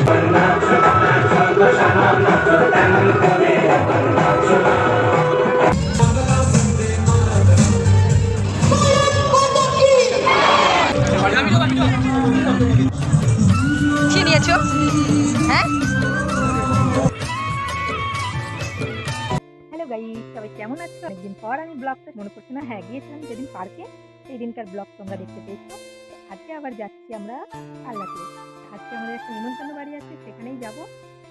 হ্যাঁ, hello guys, সবাই কেমন আছো? অনেকদিন পর আমি ব্লগটা মনে করছি না, হ্যাঁ গিয়েছিলাম যেদিন পার্কে, সেই দিনকার ব্লগ তোমরা দেখতে পেয়েছো। আজকে আবার যাচ্ছি আমরা কালনাতে। আজকে আমাদের একটা নিমন্ত্রণ বাড়ি আছে, সেখানেই যাবো।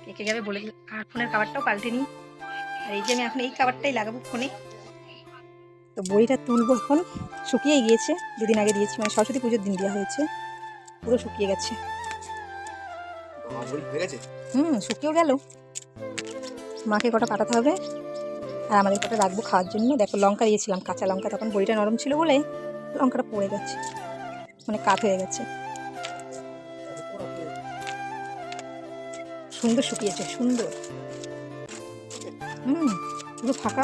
কে কে যাবে বলে দিই। আর ফোনের কাভারটাও পাল্টে নিই। আর এই যে আমি এখন এই কাভারটাই লাগাবো ফোনে। তো বড়িটা তুলবো এখন। শুকিয়ে গিয়েছে, দুদিন আগে দিয়েছি, মানে সরস্বতী পুজোর দিন দেওয়া হয়েছে। পুরো শুকিয়ে গেছে। শুকিয়েও গেল। মাকে কটা পাঠাতে হবে, আর আমাদের কটা রাখবো খাওয়ার জন্য। দেখো লঙ্কা দিয়েছিলাম, কাঁচা লঙ্কা, তখন বড়িটা নরম ছিল বলে লঙ্কাটা পড়ে গেছে, মানে কাঠ হয়ে গেছে। সুন্দর শুকিয়েছে, সুন্দর। পুরো ফাঁকা।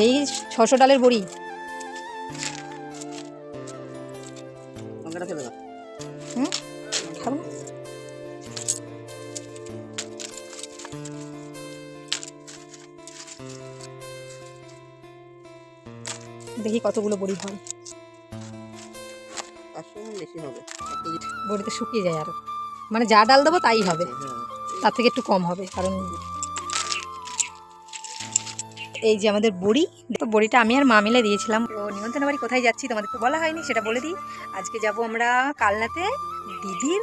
এই 600 ডালের বড়ি। খাবো। দেখি কতগুলো বড়ি হয়। বেশি হবে, বড়িতে শুকিয়ে যায় আরো, মানে যা ডাল দেবো তাই হবে, তার থেকে একটু কম হবে। কারণ এই যে আমাদের বড়ি, তো বড়িটা আমি আর মা মিলে দিয়েছিলাম। তো নিমন্ত্রণ বাড়ি কোথায় যাচ্ছি তোমাদের তো বলা হয়নি, সেটা বলে দিই। আজকে যাব আমরা কালনাতে, দিদির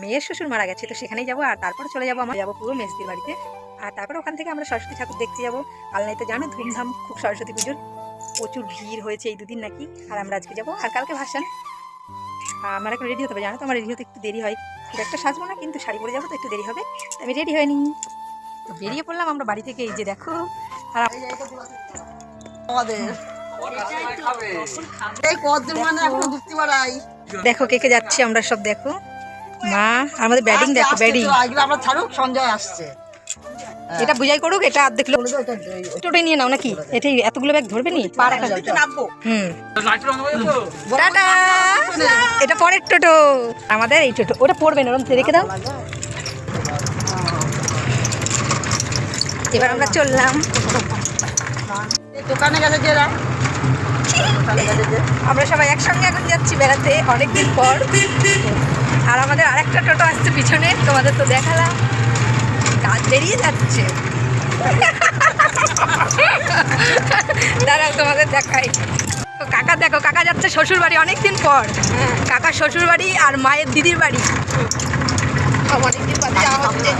মেয়ের শ্বশুর মারা গেছে, তো সেখানেই যাবো। আর তারপর চলে যাবো, আমরা যাবো পুরো মেজদির বাড়িতে। আর তারপর ওখান থেকে আমরা সরস্বতী ঠাকুর দেখতে যাবো। কালনায় তো জানো ধুমধাম খুব সরস্বতী পুজোর, প্রচুর ভিড় হয়েছে এই দুদিন নাকি। আর আমরা আজকে যাবো, আর কালকে ভাসান। আমার এখন রেডি হতে হবে, জানো তো আমার রেডি হতে একটু দেরি হয়। খুব একটা সাজবো না, কিন্তু শাড়ি পরে যাবো তো একটু দেরি হবে, আমি রেডি হয়নি। তো বেরিয়ে পড়লাম আমরা বাড়ি থেকে। এই যে দেখো, আর দেখো কে কে যাচ্ছে আমরা সব। দেখো মা, আমাদের ব্যাটিং দেখো, ব্যাটিং। আমরা ছাড়ুক, সঞ্জয় আসছে, এটা বুঝাই করুক। এটা অর্ধেক লোক টোটো নিয়ে নাও নাকি? এটাই এতগুলো ব্যাগ ধরবে নি? পা রাখা যাবে। টাটা। এটা পরের টোটো, আমাদের এই টোটো। ওটা পড়বে না, ওরকম রেখে দাও। এবার আমরা চললাম দোকানে গেছে যে আমরা সবাই একসঙ্গে এখন যাচ্ছি বেড়াতে অনেকদিন পর। আর আমাদের আরেকটা টোটো আসছে পিছনে, তোমাদের তো দেখালাম, কাজ বেরিয়ে যাচ্ছে। দাঁড়াও তোমাদের দেখাই। কাকা দেখো, কাকা যাচ্ছে শ্বশুর বাড়ি অনেকদিন পর। কাকা শ্বশুর বাড়ি আর মায়ের দিদির বাড়ি অনেকদিন পর যাওয়া হচ্ছে।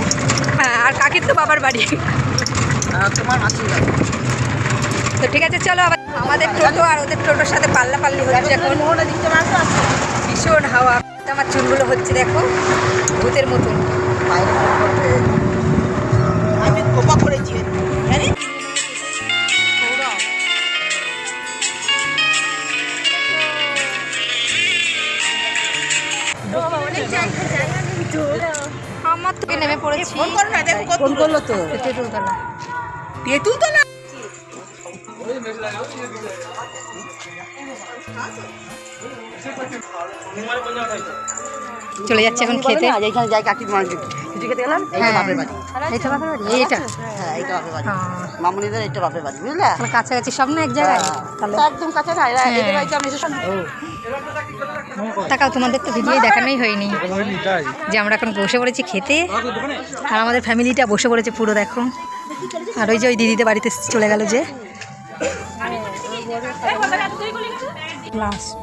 হ্যাঁ, আর কাকির তো বাবার বাড়ি, তোমার মাসির বাড়ি। তো ঠিক আছে চলো। আবার আমাদের টোটো আর ওদের টোটোর সাথে পাল্লাপাল্লি হচ্ছে এখন। ভীষণ হাওয়া। আমার চুলগুলো হচ্ছে দেখো ভূতের মতন। আমি খোপা করেছি, আমার তো নেমে পড়েছি। ফোন করলো তো তেঁতুলতলা। তেঁতুলতলা চলে যাচ্ছে এখন খেতে। এইখানে যাই কাকির মার্কেট খেতে গেলাম। বাপের বাড়ি, এইটা বাপের বাড়ি, এইটা হ্যাঁ এইটা বাপের বাড়ি, মামুনিদের এইটা বাপের বাড়ি, বুঝলে? কাছাকাছি সব না এক জায়গায়, তাহলে একদম কাছে না। এদের বাড়িতে আমি এসে তাকাও, তোমাদের তো ভিডিও দেখানোই হয়নি যে আমরা এখন বসে পড়েছি খেতে। আর আমাদের ফ্যামিলিটা বসে পড়েছে পুরো, দেখো। আর ওই যে ওই দিদিদের বাড়িতে চলে গেল যে লাস্ট।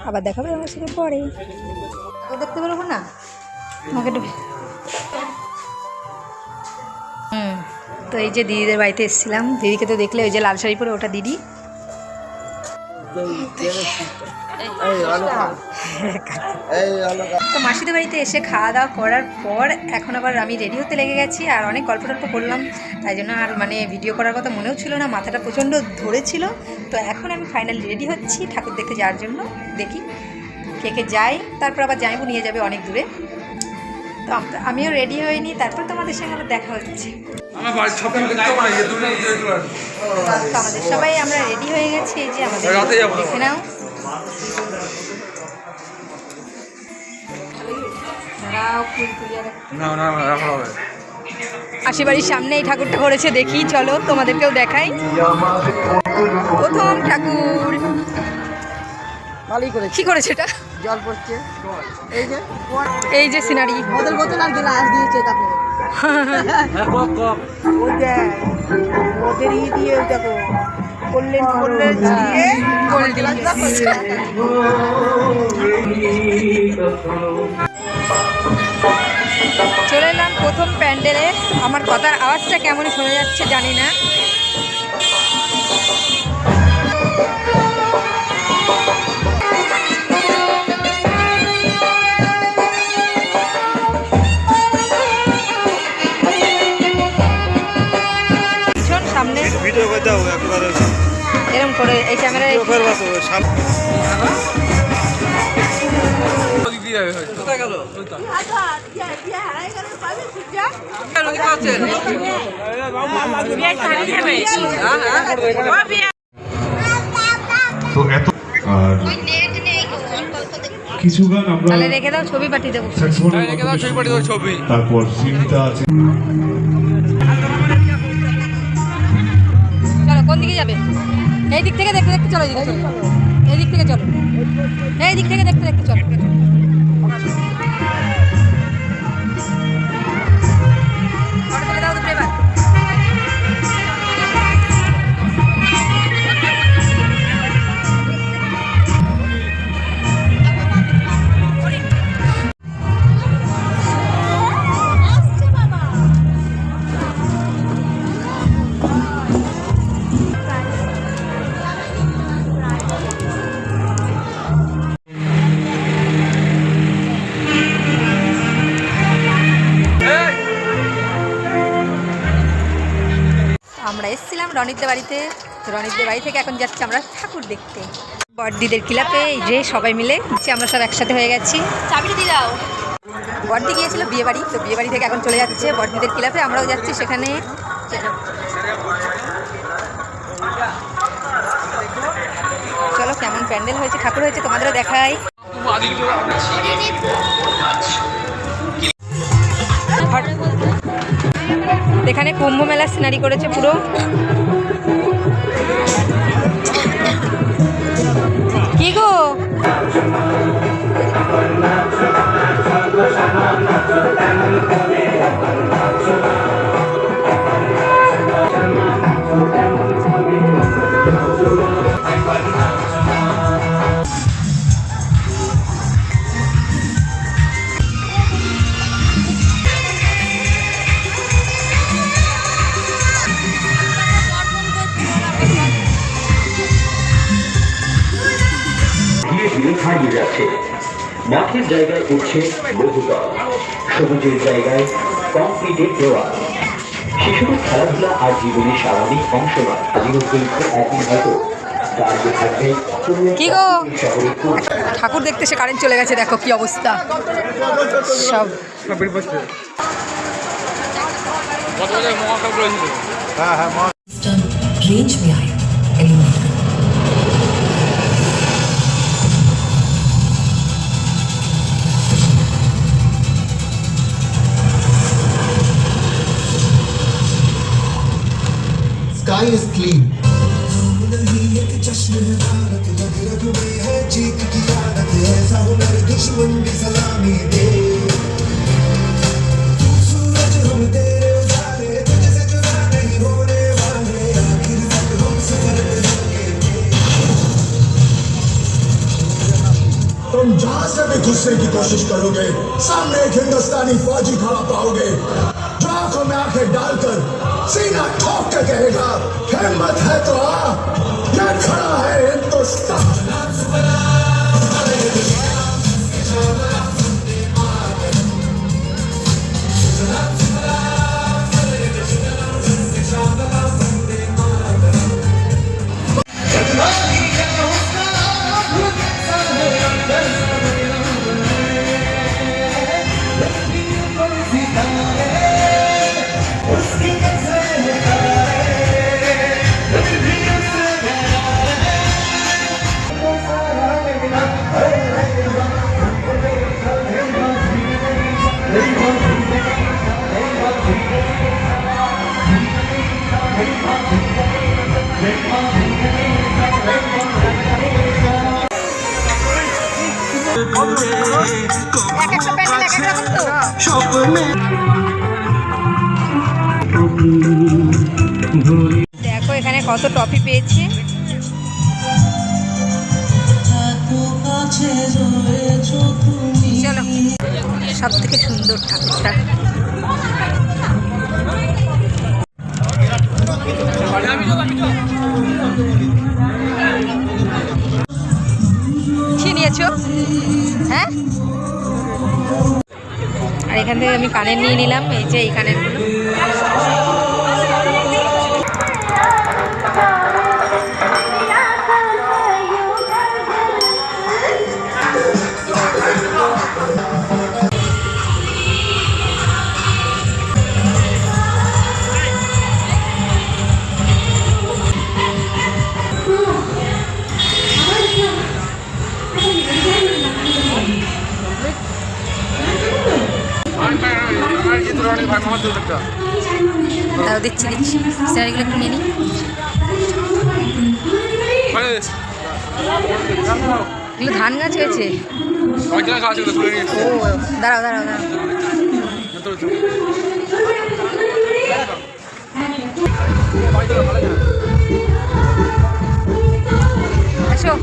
আবার দেখাবে আমার সাথে পরে, তো দেখতে পারবো না আমাকে একটু। তো এই যে দিদিদের বাড়িতে এসেছিলাম, দিদিকে তো দেখলে, ওই যে লাল শাড়ি পরে, ওটা দিদি। তো মাসিদের বাড়িতে এসে খাওয়া দাওয়া করার পর এখন আবার আমি রেডি হতে লেগে গেছি। আর অনেক গল্প টল্প করলাম, তাই জন্য আর মানে ভিডিও করার কথা মনেও ছিল না, মাথাটা প্রচণ্ড ধরেছিল। তো এখন আমি ফাইনালি রেডি হচ্ছি ঠাকুর দেখতে যাওয়ার জন্য। দেখি কে কে যাই, তারপর আবার যাইবো, নিয়ে যাবে অনেক দূরে। তো আমিও রেডি হইনি, তারপর তোমাদের সঙ্গে আবার দেখা হচ্ছে। আমাদের সবাই আমরা রেডি হয়ে গেছি। এই যে আমাদের দেখে নাও, আশি বাড়ির সামনে এই ঠাকুরটা করেছে, দেখি চলো তোমাদেরকেও দেখাই। প্রথম ঠাকুর ভালোই করেছে। কি করেছে এটা? জল পড়ছে, এই যে সিনারি, বোতল বোতল আর গ্লাস দিয়েছে। তারপরে ওই দেখ ওদের দিয়ে দেখো করলেন চলে এলাম প্রথম প্যান্ডেলে। আমার কথার আওয়াজটা কেমন শোনা যাচ্ছে জানি না। সামনে ভিডিও করে দাও একবার, এরকম করে এই ক্যামেরায় তো এত আর কিছু গান আমরা তাহলে রেখে দাও, ছবি পাঠিয়ে দেবো। ছবি তারপর সিনটা আছে। চলো কোন দিকে যাবে? এই দিক থেকে দেখতে দেখতে চলো, এই দিকে চলো, এই দিক থেকে চলো, এই দিক থেকে দেখতে দেখতে চলো। দাও তো এবার। আমরা এসেছিলাম রনিতদের বাড়িতে, রনিতদের বাড়ি থেকে এখন যাচ্ছি আমরা ঠাকুর দেখতে বড়দিদের ক্লাবে। এই যে সবাই মিলে আমরা সব একসাথে হয়ে গেছি। চাবিটা দিয়ে দাও। বড়দি গিয়েছিল বিয়ে বাড়ি, তো বিয়ে বাড়ি থেকে এখন চলে যাচ্ছে বড়দিদের ক্লাবে, আমরাও যাচ্ছি সেখানে। চলো কেমন প্যান্ডেল হয়েছে, ঠাকুর হয়েছে তোমাদেরও দেখাই। এখানে কুম্ভ মেলার সিনারি করেছে পুরো। কি গো হারিয়ে যাচ্ছে। মাঠের জায়গায় উঠছে বহুতল, সবুজের জায়গায় কংক্রিটের দেওয়াল। শিশুদের খেলাধুলা আর জীবনের স্বাভাবিক অংশ নয়। একই হয়তো দাঁড়িয়ে থাকবে কি গো ঠাকুর দেখতে সে কারেন্ট চলে গেছে, দেখো কি অবস্থা সব। रेंज में आया एलिमिनेट कर। Sky is clean. तुम जहां से भी घुसने की कोशिश करोगे, सामने एक हिंदुस्तानी फौजी खड़ा पाओगे जो आंखों में आंखें डालकर सीना ठोक के कहेगा, हिम्मत है तो आ, ये खड़ा है हिंदुस्तान। এক একটা প্যান্ডেল এক এক রকম তো। দেখো এখানে কত টপি পেয়েছে। চলো, সব থেকে সুন্দর ঠাকুরটা। কি নিয়েছো? হ্যাঁ, আর এখান থেকে আমি কানের নিয়ে নিলাম। এই যে এই কানেরগুলো। তাও দিচ্ছি স্যারগুলো একটু নিয়ে নিই। এগুলো ধান গাছ হয়েছে। ও দাঁড়াও দাঁড়াও দাঁড়াও। আসো।